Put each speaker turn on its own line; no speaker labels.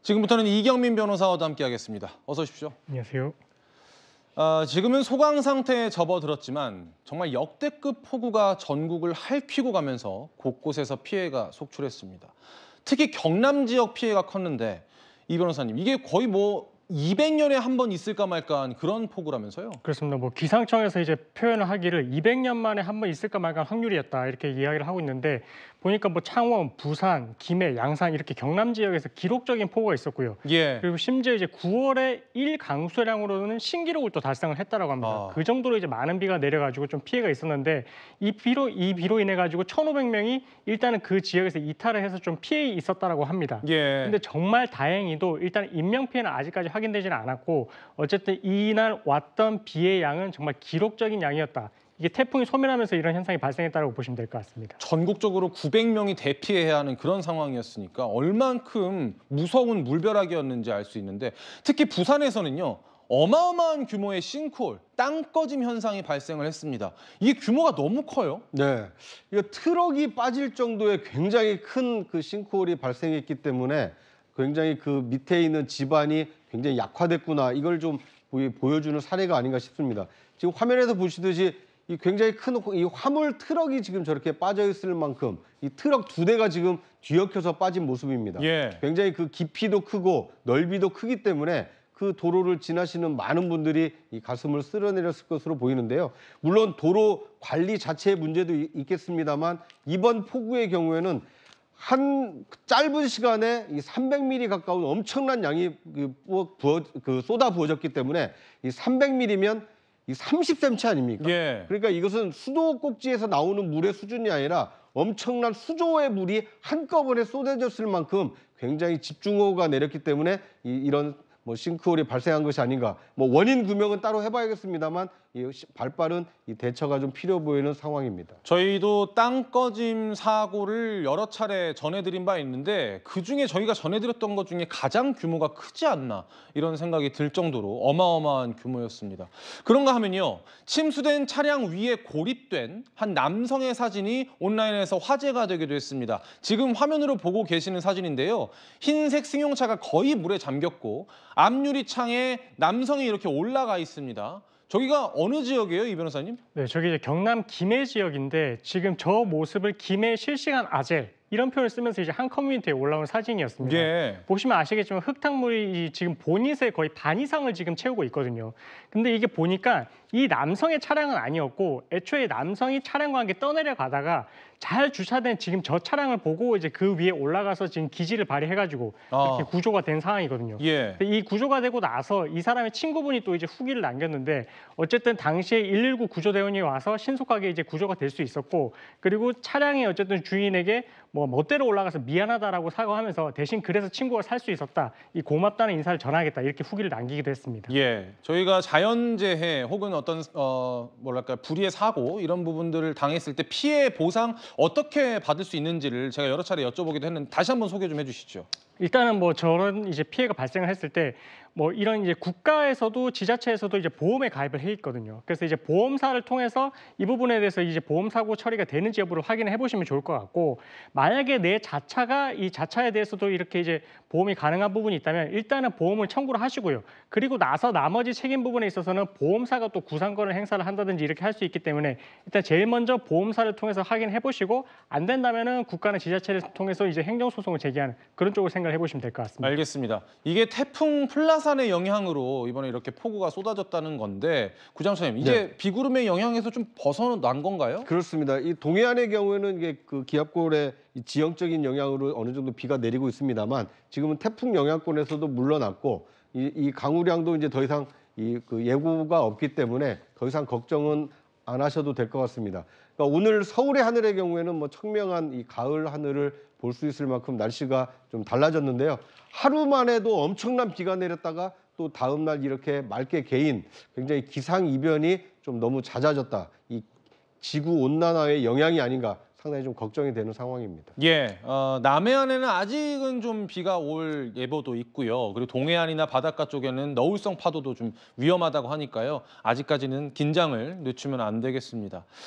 지금부터는 이경민 변호사와도 함께하겠습니다. 어서 오십시오.
안녕하세요.
지금은 소강 상태에 접어들었지만 정말 역대급 폭우가 전국을 핥히고 가면서 곳곳에서 피해가 속출했습니다. 특히 경남 지역 피해가 컸는데 이 변호사님, 이게 거의 200년에 한 번 있을까 말까한 그런 폭우라면서요?
그렇습니다. 기상청에서 이제 표현을 하기를 200년 만에 한 번 있을까 말까한 확률이었다 이렇게 이야기를 하고 있는데 보니까 창원, 부산, 김해, 양산 이렇게 경남 지역에서 기록적인 폭우가 있었고요.
예.
그리고 심지어 이제 9월에 일 강수량으로는 신기록을 또 달성을 했다라고 합니다. 그 정도로 이제 많은 비가 내려가지고 좀 피해가 있었는데 이 비로 인해 가지고 1,500명이 일단은 그 지역에서 이탈을 해서 좀 피해 있었다라고 합니다.
예.
근데 정말 다행히도 일단 인명 피해는 아직까지 확인되지는 않았고 어쨌든 이날 왔던 비의 양은 정말 기록적인 양이었다. 이게 태풍이 소멸하면서 이런 현상이 발생했다고 보시면 될 것 같습니다.
전국적으로 900명이 대피해야 하는 그런 상황이었으니까 얼만큼 무서운 물벼락이었는지 알 수 있는데 특히 부산에서는요. 어마어마한 규모의 싱크홀, 땅꺼짐 현상이 발생을 했습니다. 이게 규모가 너무 커요.
네, 이거 트럭이 빠질 정도의 굉장히 큰 그 싱크홀이 발생했기 때문에 굉장히 그 밑에 있는 집안이 굉장히 약화됐구나 이걸 좀 보여주는 사례가 아닌가 싶습니다. 지금 화면에서 보시듯이 이 굉장히 큰 이 화물 트럭이 지금 저렇게 빠져 있을 만큼 이 트럭 2대가 지금 뒤엉켜서 빠진 모습입니다.
예.
굉장히 그 깊이도 크고 넓이도 크기 때문에 그 도로를 지나시는 많은 분들이 이 가슴을 쓸어내렸을 것으로 보이는데요. 물론 도로 관리 자체의 문제도 있겠습니다만 이번 폭우의 경우에는 한 짧은 시간에 이 300mm 가까운 엄청난 양이 쏟아 부어졌기 때문에 이 300mm면 이 30cm 아닙니까?
예.
그러니까 이것은 수도 꼭지에서 나오는 물의 수준이 아니라 엄청난 수조의 물이 한꺼번에 쏟아졌을 만큼 굉장히 집중호우가 내렸기 때문에 이런 싱크홀이 발생한 것이 아닌가. 원인 규명은 따로 해봐야겠습니다만 이 발빠른 이 대처가 좀 필요 보이는 상황입니다.
저희도 땅꺼짐 사고를 여러 차례 전해드린 바 있는데 그중에 저희가 전해드렸던 것 중에 가장 규모가 크지 않나 이런 생각이 들 정도로 어마어마한 규모였습니다. 그런가 하면요. 침수된 차량 위에 고립된 한 남성의 사진이 온라인에서 화제가 되기도 했습니다. 지금 화면으로 보고 계시는 사진인데요. 흰색 승용차가 거의 물에 잠겼고 앞유리창에 남성이 이렇게 올라가 있습니다. 저기가 어느 지역이에요, 이 변호사님?
네, 저기 이제 경남 김해 지역인데 지금 저 모습을 김해 실시간 아재 이런 표현을 쓰면서 이제 한 커뮤니티에 올라온 사진이었습니다.
예.
보시면 아시겠지만 흙탕물이 지금 본닛의 거의 반 이상을 지금 채우고 있거든요. 근데 이게 보니까 이 남성의 차량은 아니었고 애초에 남성이 차량과 함께 떠내려 가다가 잘 주차된 지금 저 차량을 보고 이제 그 위에 올라가서 지금 기지를 발휘해가지고 이렇게 구조가 된 상황이거든요.
예.
이 구조가 되고 나서 이 사람의 친구분이 또 이제 후기를 남겼는데 어쨌든 당시에 119 구조대원이 와서 신속하게 이제 구조가 될 수 있었고 그리고 차량의 어쨌든 주인에게 멋대로 올라가서 미안하다라고 사과하면서 대신 그래서 친구가 살 수 있었다. 이 고맙다는 인사를 전하겠다. 이렇게 후기를 남기기도 했습니다.
예. 저희가 자연재해 혹은 어떤 불의의 사고 이런 부분들을 당했을 때 피해 보상 어떻게 받을 수 있는지를 제가 여러 차례 여쭤보기도 했는데 다시 한번 소개 좀 해주시죠.
일단은 저런 이제 피해가 발생을 했을 때 이런 이제 국가에서도 지자체에서도 이제 보험에 가입을 해 있거든요. 그래서 이제 보험사를 통해서 이 부분에 대해서 이제 보험 사고 처리가 되는지 여부를 확인해 보시면 좋을 것 같고 만약에 내 자차가 이 자차에 대해서도 이렇게 이제 보험이 가능한 부분이 있다면 일단은 보험을 청구를 하시고요. 그리고 나서 나머지 책임 부분에 있어서는 보험사가 또 구상권을 행사를 한다든지 이렇게 할 수 있기 때문에 일단 제일 먼저 보험사를 통해서 확인해 보시고 안 된다면은 국가나 지자체를 통해서 이제 행정소송을 제기하는 그런 쪽으로 생각을 해보시면 될 것 같습니다.
알겠습니다. 이게 태풍 플라산의 영향으로 이번에 이렇게 폭우가 쏟아졌다는 건데 구장차님 이제
네.
비구름의 영향에서 좀 벗어난 건가요?
그렇습니다. 이 동해안의 경우에는 이게 그 기압골의 지형적인 영향으로 어느 정도 비가 내리고 있습니다만 지금은 태풍 영향권에서도 물러났고 이 강우량도 이제 더 이상 그 예고가 없기 때문에 더 이상 걱정은 안 하셔도 될 것 같습니다. 그러니까 오늘 서울의 하늘의 경우에는 청명한 이 가을 하늘을 볼 수 있을 만큼 날씨가 좀 달라졌는데요. 하루만 해도 엄청난 비가 내렸다가 또 다음 날 이렇게 맑게 개인 굉장히 기상이변이 좀 너무 잦아졌다. 이 지구 온난화의 영향이 아닌가 상당히 좀 걱정이 되는 상황입니다.
예, 남해안에는 아직은 좀 비가 올 예보도 있고요. 그리고 동해안이나 바닷가 쪽에는 너울성 파도도 좀 위험하다고 하니까요. 아직까지는 긴장을 늦추면 안 되겠습니다.